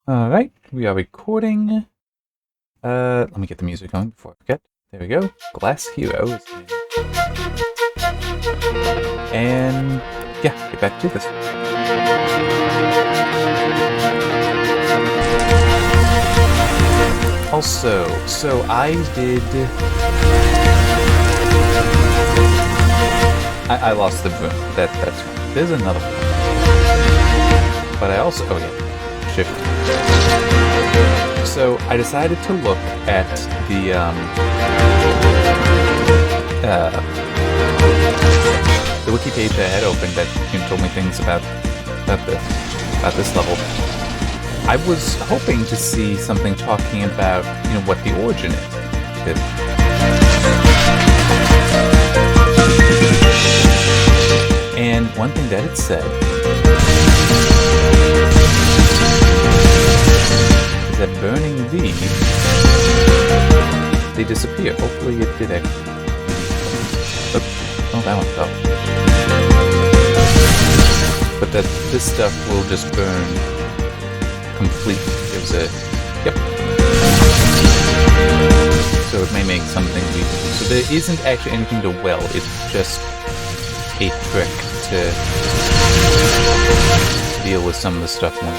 Alright, we are recording. Let me get the music going before I forget. There we go. Glass Hero. And yeah, get back to this. Also, so I did... I lost the boom. That's fine. There's another one. But I also... Oh yeah. Shift. So I decided to look at the wiki page I had opened that told me things about this level. I was hoping to see something talking about what the origin is. And one thing that it said is that burning these, they disappear. Hopefully it did actually. Oh, that one fell. But that this stuff will just burn completely. There's a... Yep. So it may make something weak. So there isn't actually anything to weld. It's just a trick to deal with some of the stuff when...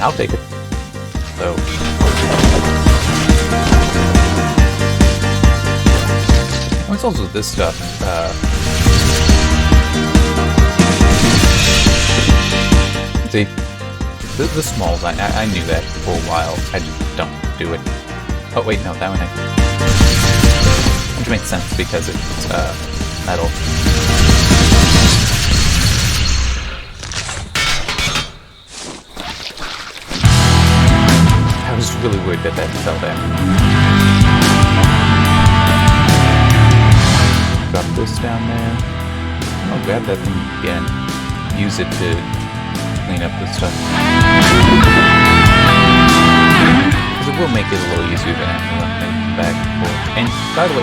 I'll take it. So... Oh, it's also this stuff. See? The smalls, I knew that for a while. I just don't do it. Oh wait, no, that one which makes sense because it's metal. I was really worried that fell down. Drop this down there. I'll grab that thing again. Use it to clean up this stuff. Because it will make it a little easier than having to think back and forth. And by the way,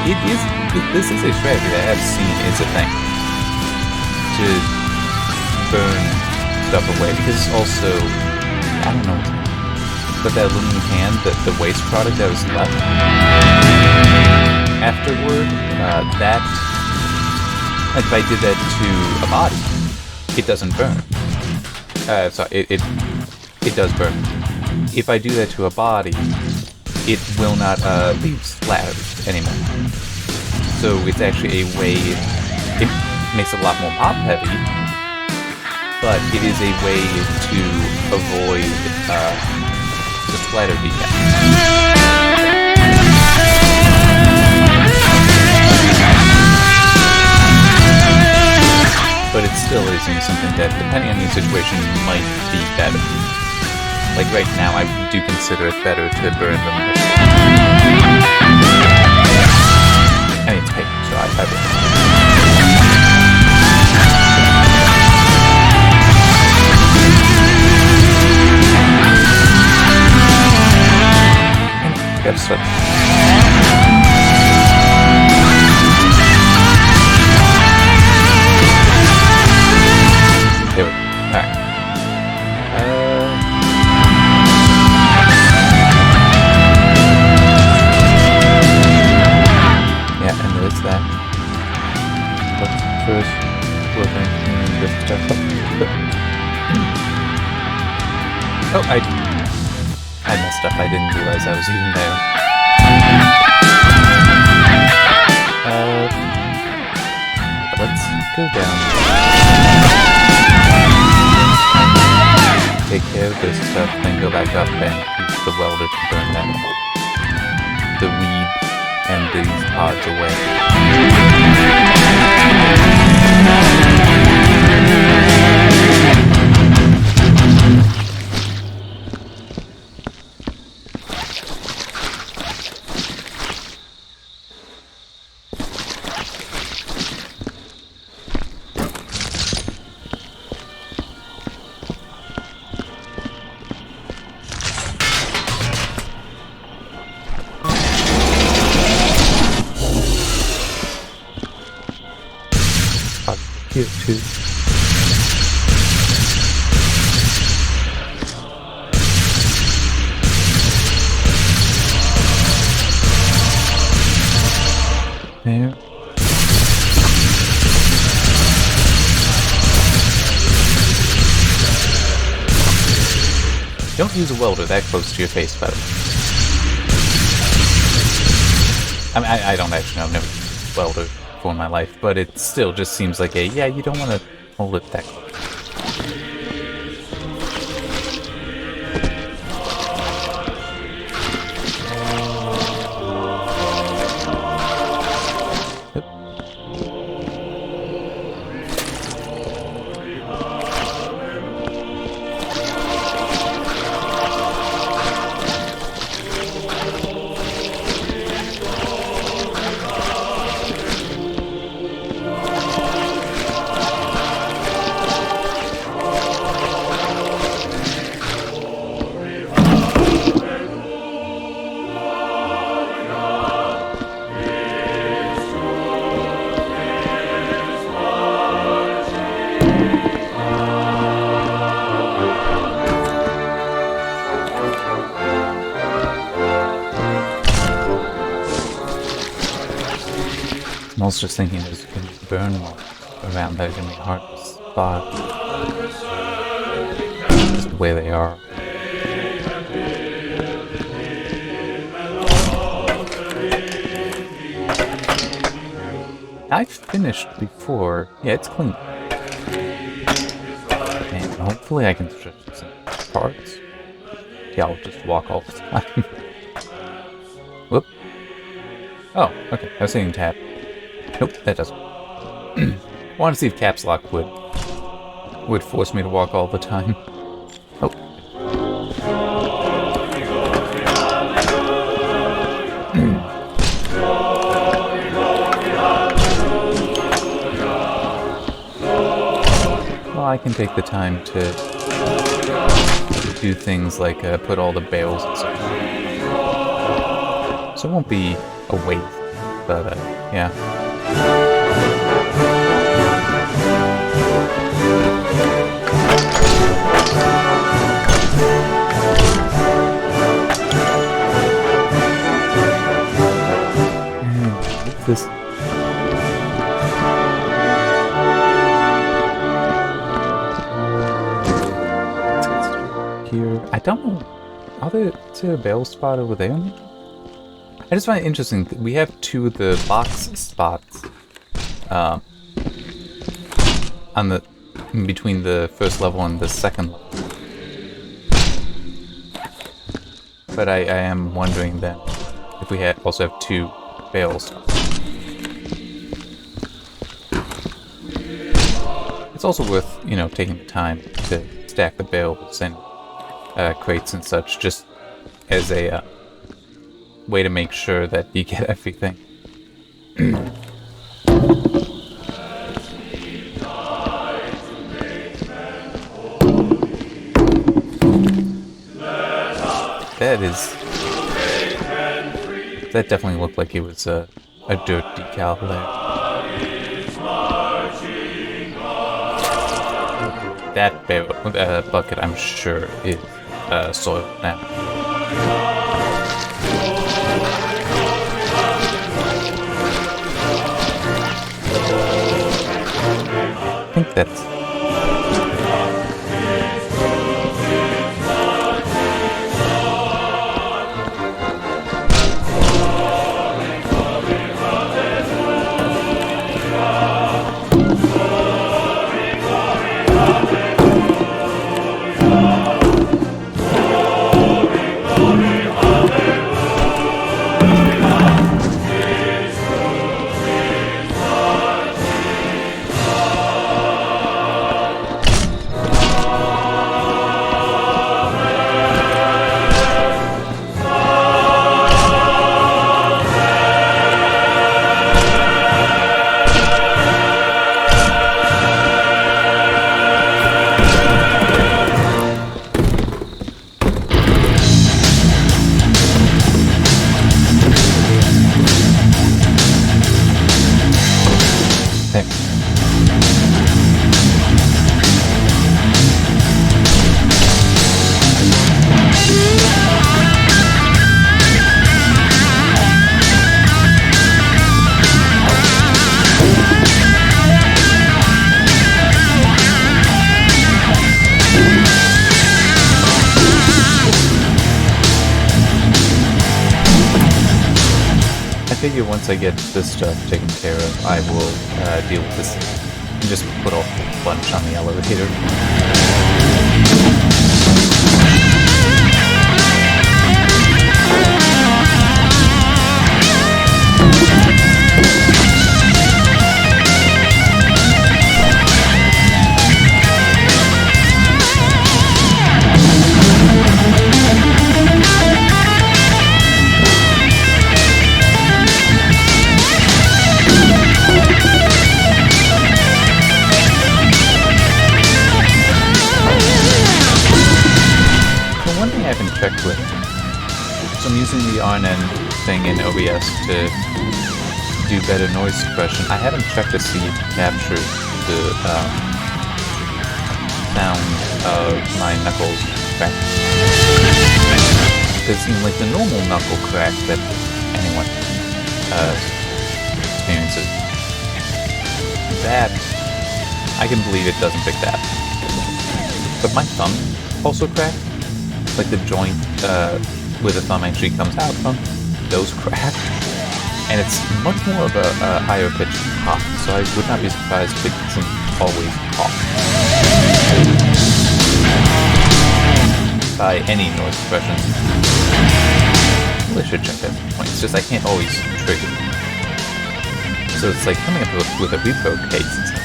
this is a strategy that I have seen is a thing. To burn stuff away. Because also, I don't know, but that aluminum can, the waste product that was left afterward, that, like if I did that to a body, it doesn't burn. Sorry, it does burn. If I do that to a body, it will not leave splatters anymore. So it's actually a way, it makes it a lot more pop heavy, but it is a way to avoid the splatter decay. But it still is something that, depending on the situation, might be better. Like right now, I do consider it better to burn them. I mean, it's paper, so I would. Gotta switch. There we go. Alright. Yeah, and there's that. Let's first work on cleaning this stuff up. Oh, I messed up. I didn't realize I was even there. Let's go down. Take care of this stuff, then go back up and use the welder to burn them. The weed and these pods away. here too. There. Don't use a welder that close to your face, by the way. I mean, I don't actually know. I've never used a welder before in my life, but it still just seems like yeah, you don't want to hold it that close. I was just thinking there's going to be burn marks around that are going to be hard to spot. Just the way they are. I finished before. Yeah, it's clean. And hopefully I can stretch some parts. Yeah, I'll just walk all the time. Whoop. Oh, okay. I was saying tab. Nope, that doesn't. Want to see if caps lock would force me to walk all the time. Oh. Well, I can take the time to do things like put all the bales and stuff. So it won't be a waste, but yeah. This here, I don't know. Is there a bale spot over there? I just find it interesting. We have two of the box spots on the in between the first level and the second level. But I am wondering then if we also have two bales. It's also worth, taking the time to stack the bales and crates and such, just as a way to make sure that you get everything. That definitely looked like it was a dirt decal there. That bucket, I'm sure, is soil now. I think that's... There. figure once I get this stuff taken care of, I will deal with this and just put a whole bunch on the elevator. Checked with. So I'm using the RNN thing in OBS to do better noise suppression. I haven't checked to see if it captures the sound of my knuckles crack. Because like the normal knuckle crack that anyone experiences, that I can believe it doesn't pick that. But my thumb also cracked. Like the joint where the thumb actually comes out from, those crack. And it's much more of a higher pitched pop, so I would not be surprised if it doesn't always pop. By any noise suppression. Well, I should check that point. It's just I can't always trigger it. So it's like coming up with a repro case. It's like,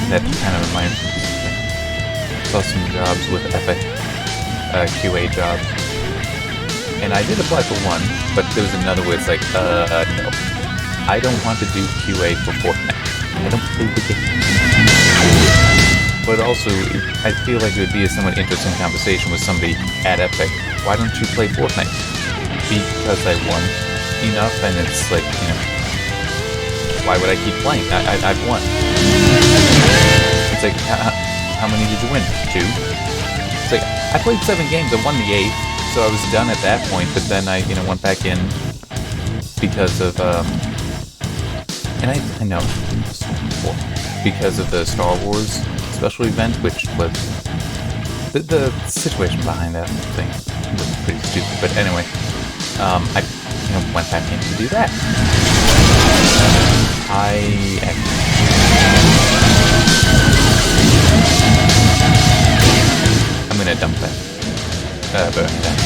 that kind of reminds me of something. I saw some jobs with Epic, QA jobs, and I did apply for one, but there was another where it's like, no, I don't want to do QA for Fortnite. I don't play the game. But also, I feel like it would be a somewhat interesting conversation with somebody at Epic. Why don't you play Fortnite? Because I won enough, and it's like, you know, why would I keep playing? I've won. It's like, how many did you win? 2? It's like, I played 7 games, I won the 8th, so I was done at that point, but then I, you know, went back in because of, and I know, because of the Star Wars special event, which was, the situation behind that thing was pretty stupid, but anyway, I, you know, went back in to do that. I'm gonna dump that. Burn that.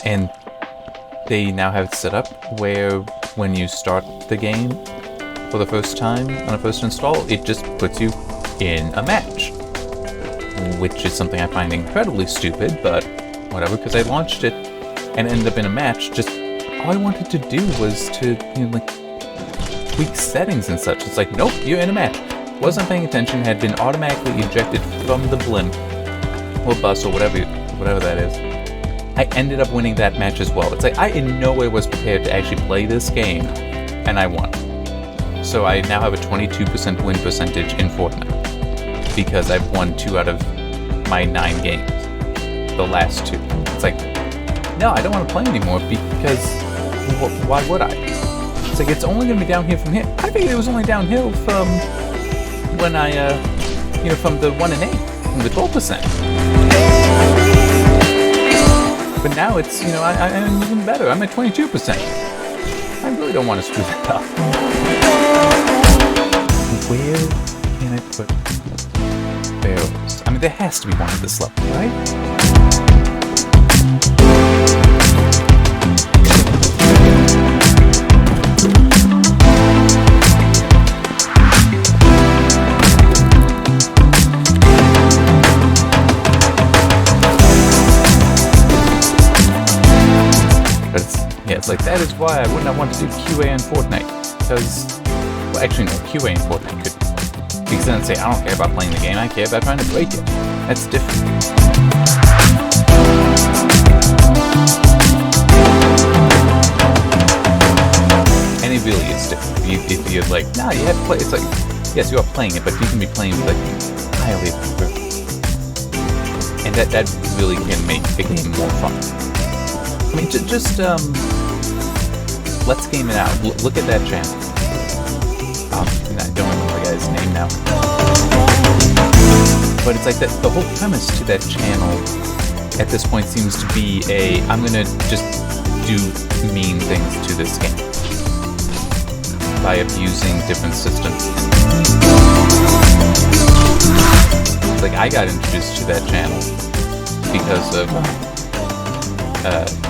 And they now have it set up where when you start the game for the first time on a first install, it just puts you in a match. Which is something I find incredibly stupid, but whatever, because I launched it and ended up in a match. Just all I wanted to do was to, you know, like, tweak settings and such. It's like, nope, you're in a match. Wasn't paying attention, had been automatically ejected from the blimp or bus or whatever that is. I ended up winning that match as well. It's like I in no way was prepared to actually play this game, and I won. So I now have a 22% win percentage in Fortnite. Because I've won 2 out of my 9 games. The last 2. It's like, no, I don't want to play anymore because why would I? It's like, it's only going to be downhill from here. I figured it was only downhill from when I, you know, from the 1 and 8, from the 12%. But now it's, you know, I'm even better. I'm at 22%. I really don't want to screw that up. Where can I put barrels? I mean, there has to be one at this level, right? But it's like, that is why I would not want to do QA in Fortnite. Because, well, actually no, QA in Fortnite could be. Because then say, I don't care about playing the game, I care about trying to break it. That's different. And it really is different. If you're like, nah, you have to play, it's like, yes, you are playing it, but you can be playing with like highly perfect. And that really can make the game more fun. I mean, just let's game it out. Look at that channel. I don't remember the guy's name now. But it's like that. The whole premise to that channel at this point seems to be I'm gonna just do mean things to this game by abusing different systems. Like, I got introduced to that channel because of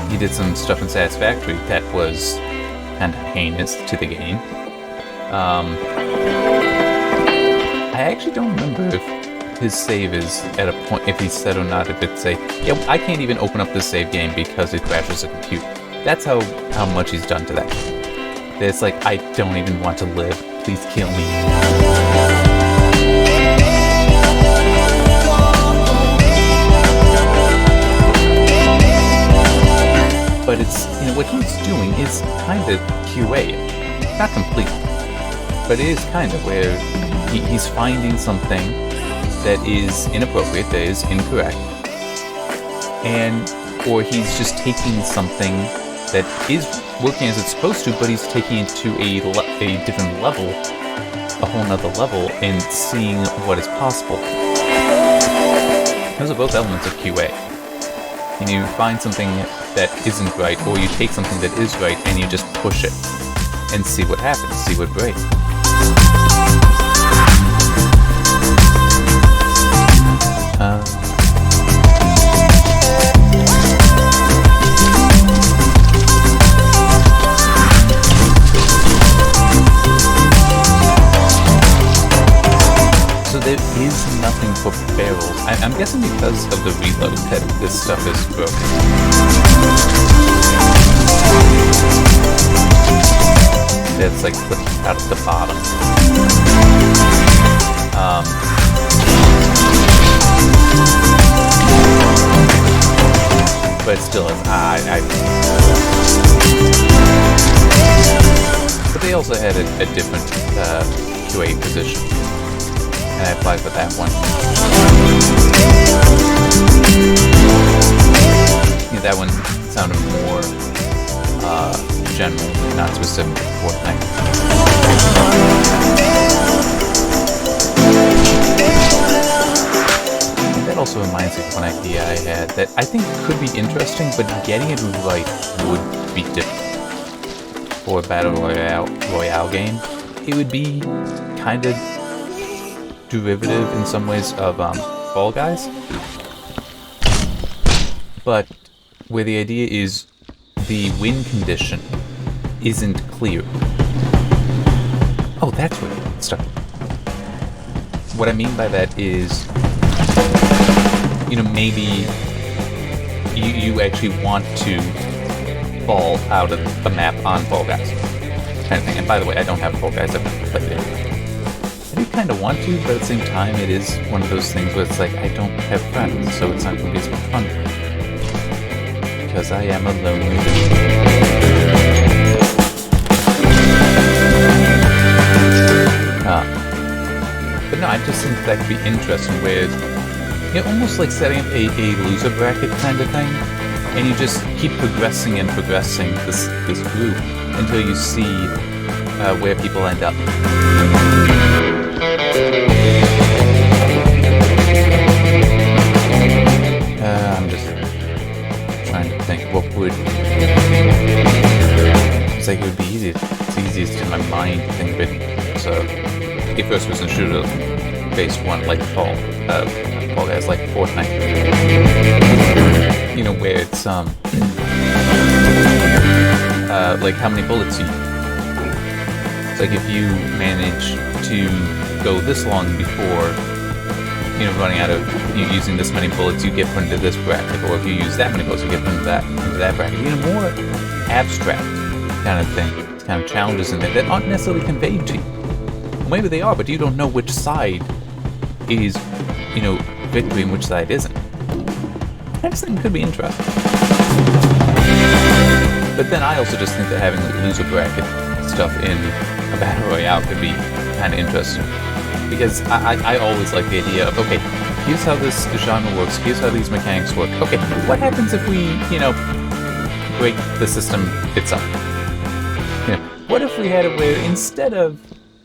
he did some stuff in Satisfactory that was kind of heinous to the game. I actually don't remember if his save is at a point, if he's set or not, if it's yeah, I can't even open up the save game because it crashes the computer. That's how much he's done to that. It's like, I don't even want to live. Please kill me. But it's, what he's doing is kind of QA. Not complete, but it is kind of where he's finding something that is inappropriate, that is incorrect, or he's just taking something that is working as it's supposed to, but he's taking it to a different level, a whole nother level, and seeing what is possible. Those are both elements of QA. You find something that isn't right, or you take something that is right and you just push it and see what happens, see what breaks. So there is nothing for barrels. I'm guessing because of the reload that this stuff is broken. That's like flipped out at the bottom. But still, but they also had a different QA position, and I applied for that one. Yeah, that one sounded more general, not specific to Fortnite. That also reminds me of one idea I had that I think could be interesting, but getting it right would be difficult. For a Battle Royale game, it would be kind of derivative in some ways of Fall Guys, but where the idea is the win condition isn't clear. Oh, that's where it stuck. What I mean by that is, maybe you actually want to fall out of a map on Fall Guys, kind of thing. And by the way, I don't have Fall Guys, I've never played it. I do kind of want to, but at the same time, it is one of those things where it's like, I don't have friends, so it's not going to be as much fun. Because I am a lonely bitch. But no, I just think that could be interesting, where almost like setting up a loser bracket kind of thing, and you just keep progressing and progressing this group until you see where people end up. I'm just trying to think what would. It's like it would be easy. It's easiest in my mind to think of it. So, a first-person shooter based one like Fall Guys, like Fortnite. Where it's like how many bullets you use. It's like if you manage to go this long before running out of using this many bullets, you get put into this bracket, or if you use that many bullets, you get put into that bracket. More abstract kind of thing. It's kind of challenges in there that aren't necessarily conveyed to you. Well, maybe they are, but you don't know which side is victory and which side isn't. I just think it could be interesting. But then I also just think that having loser bracket stuff in a Battle Royale could be kind of interesting. Because I always like the idea of, okay, here's how this genre works, here's how these mechanics work. Okay, what happens if we, break the system itself? What if we had it where instead of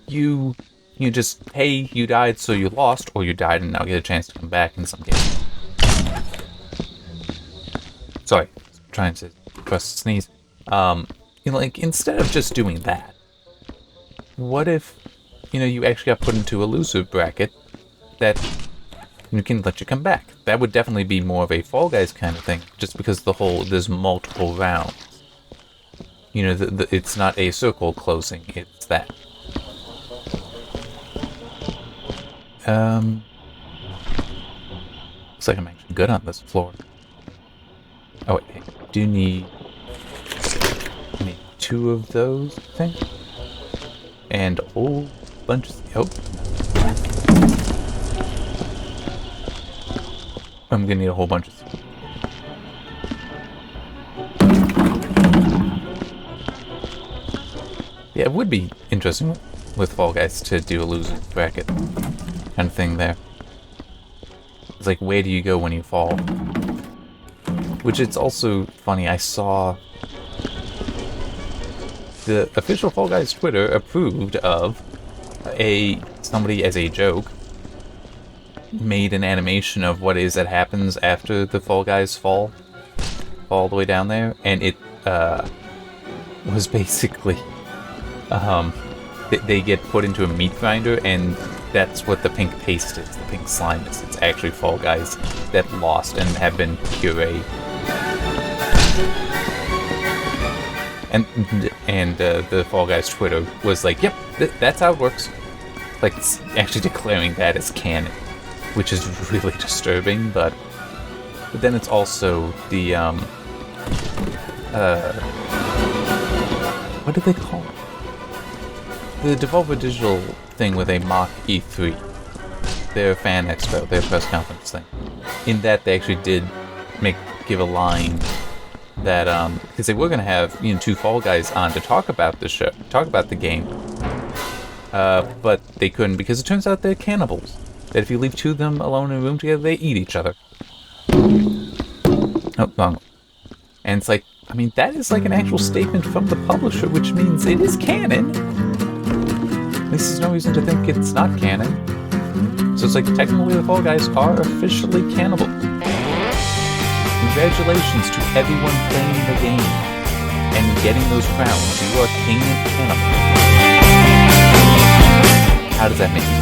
you just, hey, you died so you lost, or you died and now get a chance to come back in some games. Sorry, trying to press sneeze. Like, instead of just doing that, what if, you actually got put into a loser bracket that you can let you come back? That would definitely be more of a Fall Guys kind of thing, just because there's multiple rounds. It's not a circle closing, it's that. Looks like I'm actually good on this floor. Oh wait, I do need 2 of those, I think. And a whole bunch of... Oh. I'm gonna need a whole bunch of... Yeah, it would be interesting with Fall Guys to do a loser bracket kind of thing there. It's like, where do you go when you fall? Which it's also funny, I saw the official Fall Guys Twitter approved of somebody as a joke made an animation of what is that happens after the Fall Guys fall all the way down there, and it was basically they get put into a meat grinder, and that's what the pink paste is, the pink slime is. It's actually Fall Guys that lost and have been pureed. And the Fall Guys Twitter was like, yep, that's how it works. Like, it's actually declaring that as canon, which is really disturbing, but then it's also the, what do they call it? The Devolver Digital thing where they mock E3, their fan expo, their press conference thing. In that, they actually did give a line that, because they were going to have 2 Fall Guys on to talk about the show, talk about the game, but they couldn't because it turns out they're cannibals. That if you leave 2 of them alone in a room together, they eat each other. Oh, wrong. And it's like, I mean, that is like an actual statement from the publisher, which means it is canon. There's no reason to think it's not canon. So it's like, technically the Fall Guys are officially cannibal. Congratulations to everyone playing the game and getting those crowns. You are king and cannibal. How does that make you feel?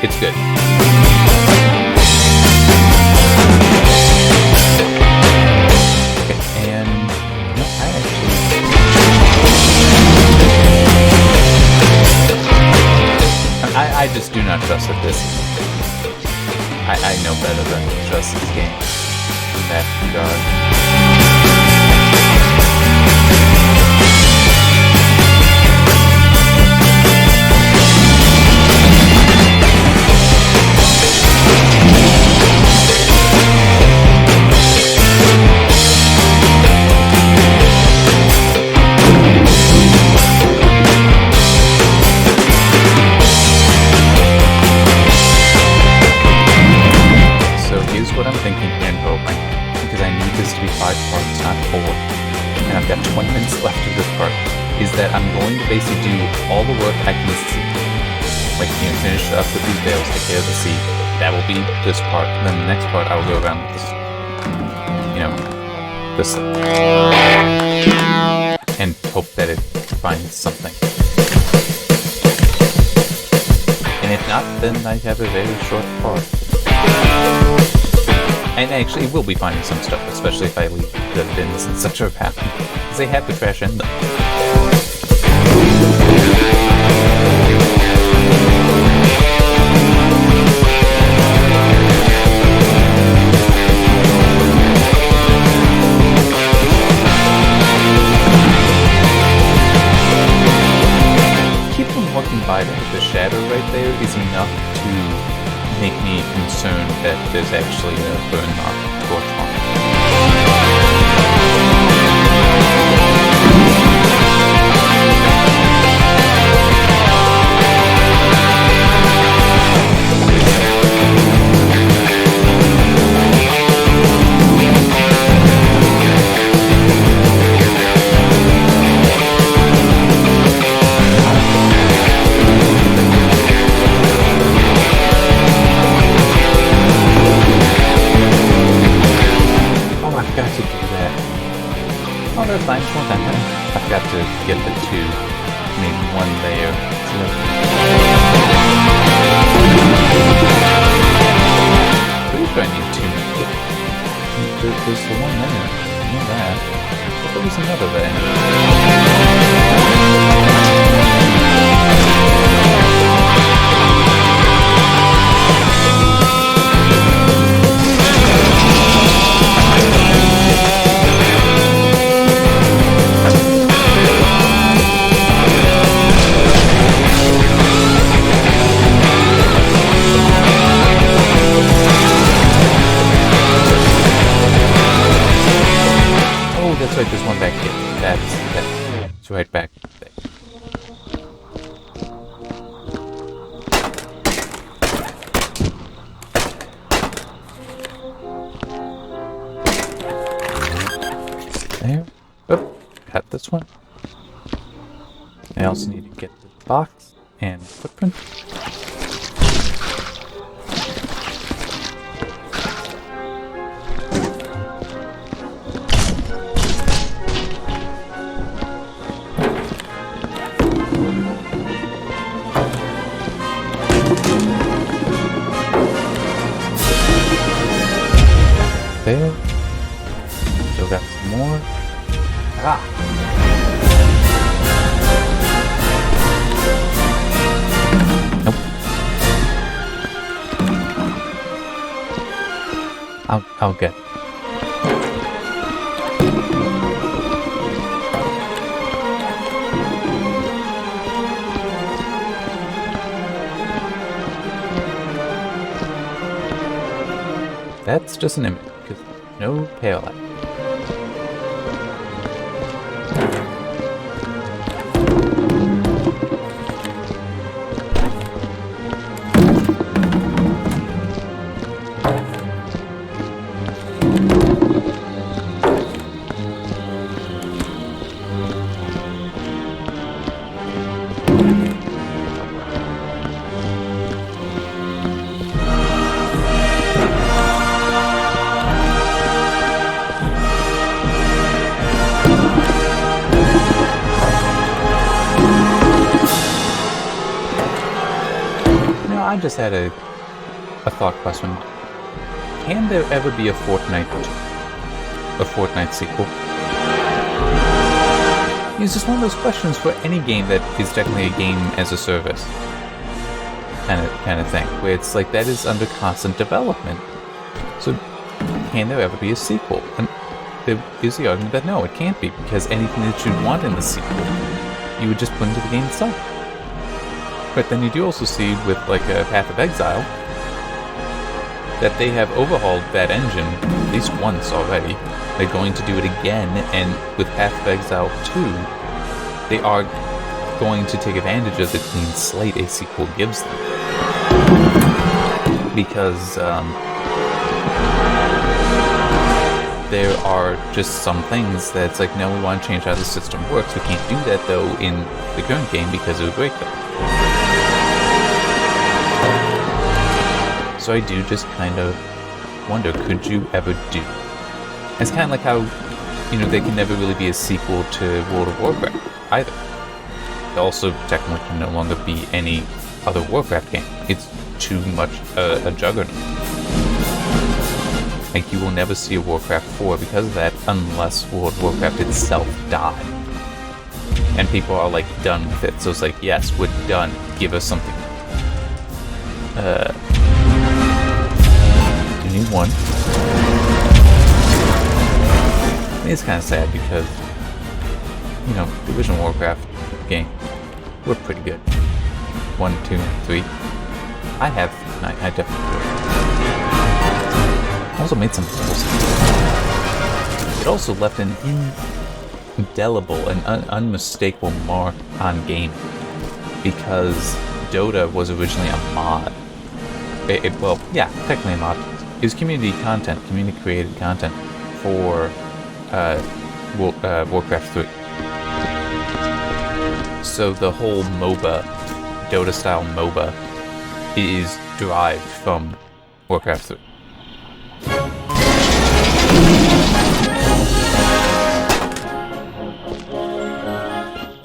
It's good. Okay, and no, I just do not trust that this. I know better than to trust this game in that regard. What I'm thinking here and hoping, because I need this to be 5 parts, not 4, and I've got 20 minutes left of this part, is that I'm going to basically do all the work I can see. Like, finish up with these bales, take care of the seed. That will be this part. And then the next part, I will go around with this, and hope that it finds something. And if not, then I have a very short part. And actually, it will be finding some stuff, especially if I leave the bins in such a pattern, because they have the trash in them. lighting, the shadow right there is enough to make me concerned that there's actually a burn mark torch on it. Thanks, well done. I forgot to get the two, maybe one layer. Pretty sure I need two. There's the one there. I know that. But there was another there. That's right, there's one back here. That's right back there. There. Oh, got this one. I also need to get the box and footprint. There. Still got some more. Ah! Nope. I'll get it. That's just an image, because no pale light. I just had a thought question. Can there ever be a Fortnite sequel? It's just one of those questions for any game that is technically a game as a service kind of thing, where it's like that is under constant development. So can there ever be a sequel? And there is the argument that no, it can't be, because anything that you'd want in the sequel, you would just put into the game itself. But then you do also see with like a Path of Exile that they have overhauled that engine at least once already. They're going to do it again, and with Path of Exile 2, they are going to take advantage of the clean slate a sequel gives them. Because there are just some things that's like, no, we want to change how the system works. We can't do that though in the current game because it would break them. So I do just kind of wonder, could you ever do? It's kind of like how, they can never really be a sequel to World of Warcraft either. There also technically can no longer be any other Warcraft game. It's too much a juggernaut. Like, you will never see a Warcraft 4 because of that, unless World of Warcraft itself died. And people are, like, done with it. So it's like, yes, we're done. Give us something. New one. It's kind of sad because, the original Warcraft game were pretty good. 1, 2, 3. I have. I definitely do. Also made some balls. It also left an indelible and unmistakable mark on gaming, because Dota was originally a mod. Well, yeah, technically a mod. It was community content, community-created content for Warcraft 3. So the whole MOBA, Dota-style MOBA, is derived from Warcraft 3.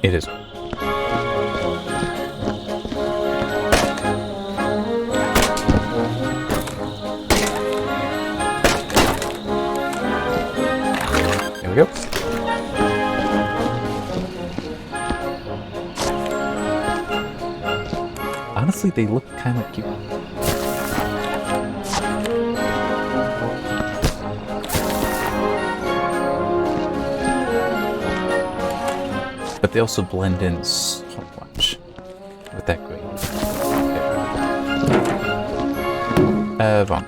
It is. There we go. Honestly, they look kind of cute. But they also blend in so much with that gray. Wrong.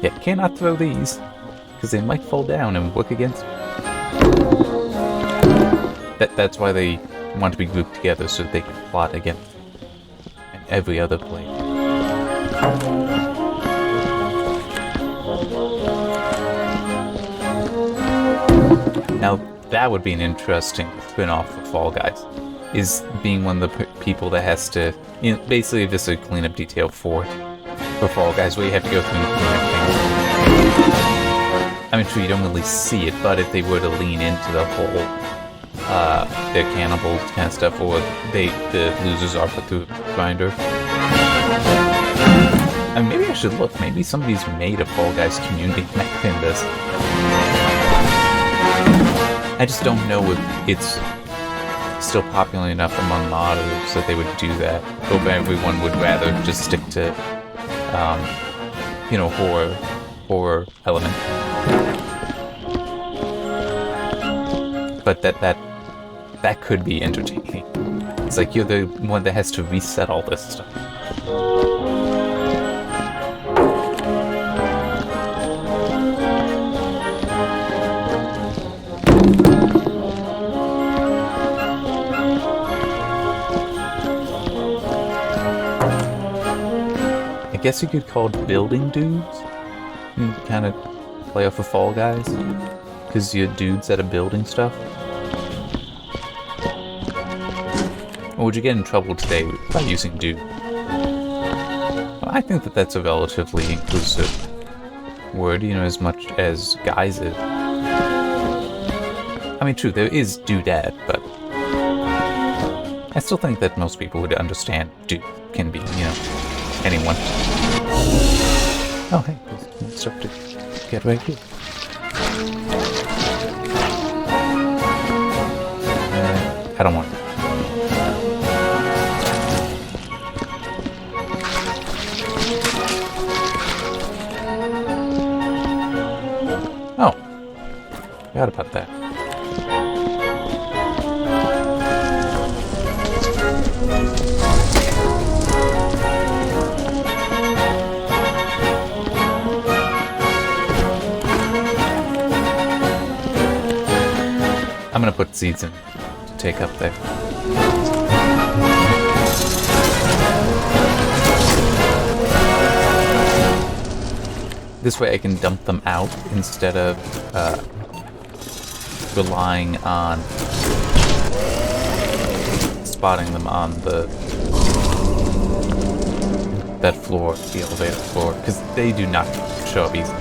Yeah, cannot throw these, because they might fall down and work against you. That's why they want to be grouped together, so they can plot against and every other player. Now, that would be an interesting spin-off for Fall Guys, is being one of the people that has to, basically just a cleanup detail for Fall Guys, where you have to go through and clean up things. I mean, sure, you don't really see it, but if they were to lean into the whole, their cannibal kind of stuff, or the losers are put through a grinder. I mean, maybe I should look. Maybe somebody's made a Fall Guys community map in this. I just don't know if it's still popular enough among modders that they would do that. Or everyone would rather just stick to, horror element. But that could be entertaining. It's like you're the one that has to reset all this stuff. I guess you could call it building dudes. You kind of play off of Fall Guys, because you're dudes that are building stuff. Or would you get in trouble today by using dude? Well, I think that's a relatively inclusive word, as much as guys is. I mean, true, there is dudette, but I still think that most people would understand dude can be, anyone. Oh, hey, there's stuff to get right here. I don't want it. Oh, forgot about that. I'm gonna put seeds in to take up there. This way I can dump them out instead of relying on spotting them on that floor, the elevator floor, because they do not show up easily.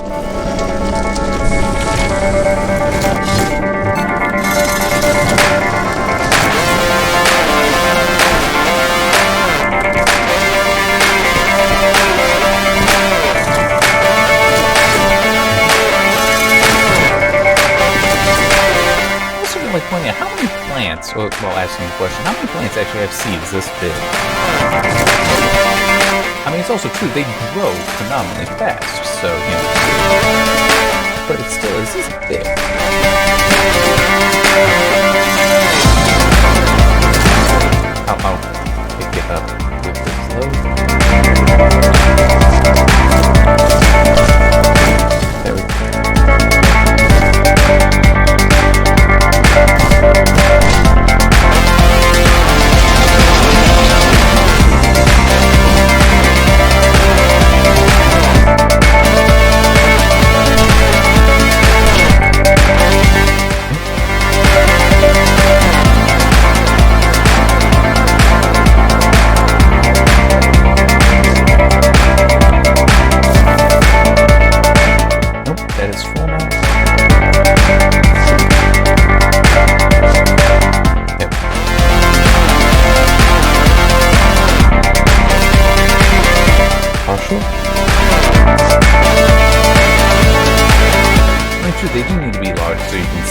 Like pointing out how many plants, or well, asking the question, how many plants actually have seeds this big? I mean, it's also true they grow phenomenally fast, so but it still is this big.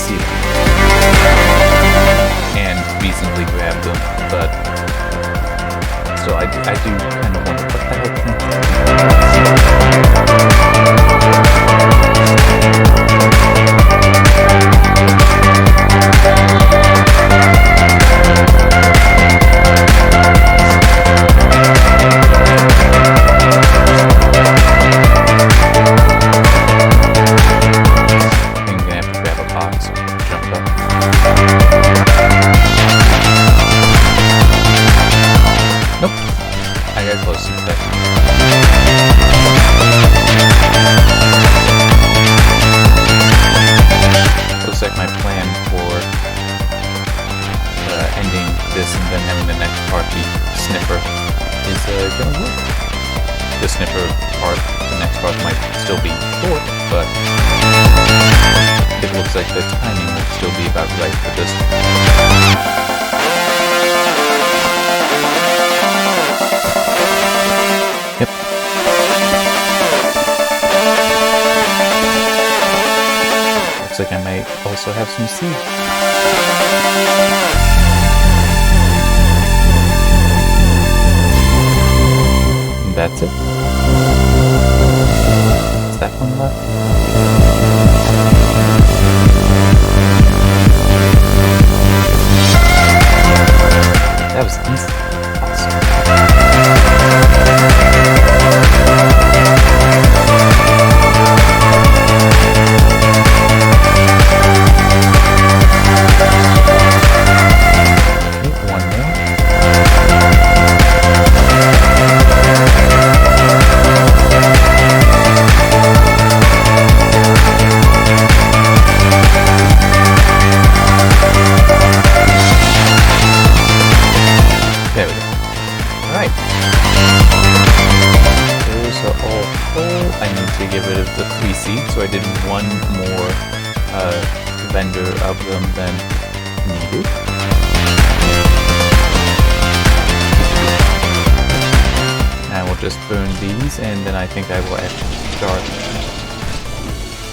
see them and reasonably grab them, but still, I do kind of wonder what the hell can like the timing will still be about right for this one. Yep. Looks like I might also have some seeds. And that's it. Is that one left? That was easy. Awesome. Okay, one more. There we go. Alright. Those are all full. I need to get rid of the 3 seeds, so I did one more vendor of them than needed. I will just burn these, and then I think I will actually start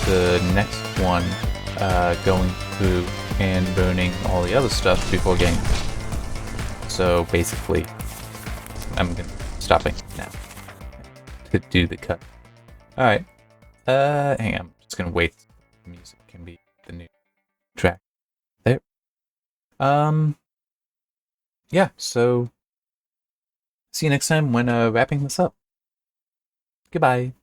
the next one going through and burning all the other stuff before getting. So basically, I'm stopping now to do the cut. Alright. Hang on. I'm just gonna wait. The music can be the new track. There. Yeah, so see you next time when wrapping this up. Goodbye.